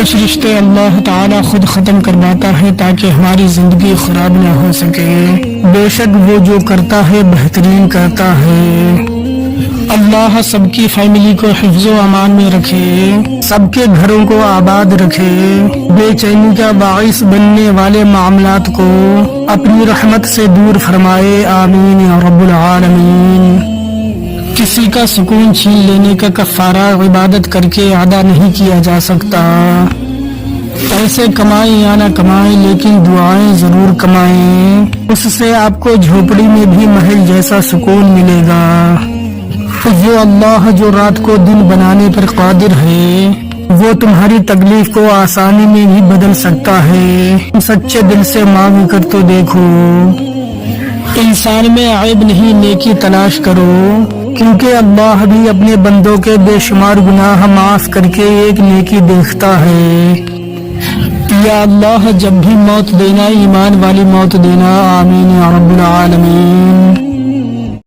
کچھ رشتے اللہ تعالیٰ خود ختم کرواتا ہے تاکہ ہماری زندگی خراب نہ ہو سکے۔ بے شک وہ جو کرتا ہے بہترین کرتا ہے۔ اللہ سب کی فیملی کو حفظ و امان میں رکھے، سب کے گھروں کو آباد رکھے، بے چینی کا باعث بننے والے معاملات کو اپنی رحمت سے دور فرمائے، آمین یا رب العالمین۔ کسی کا سکون چھین لینے کا کفارہ عبادت کر کے ادا نہیں کیا جا سکتا۔ پیسے کمائیں یا نہ کمائیں لیکن دعائیں ضرور کمائیں، اس سے آپ کو جھوپڑی میں بھی محل جیسا سکون ملے گا۔ وہ اللہ جو رات کو دن بنانے پر قادر ہے، وہ تمہاری تکلیف کو آسانی میں بھی بدل سکتا ہے۔ سچے دل سے مانگ کر تو دیکھو۔ انسان میں عیب نہیں، نیکی تلاش کرو، کیونکہ اللہ بھی اپنے بندوں کے بے شمار گناہ معاف کر کے ایک نیکی دیکھتا ہے۔ یا اللہ جب بھی موت دینا ایمان والی موت دینا، آمین یا رب العالمین۔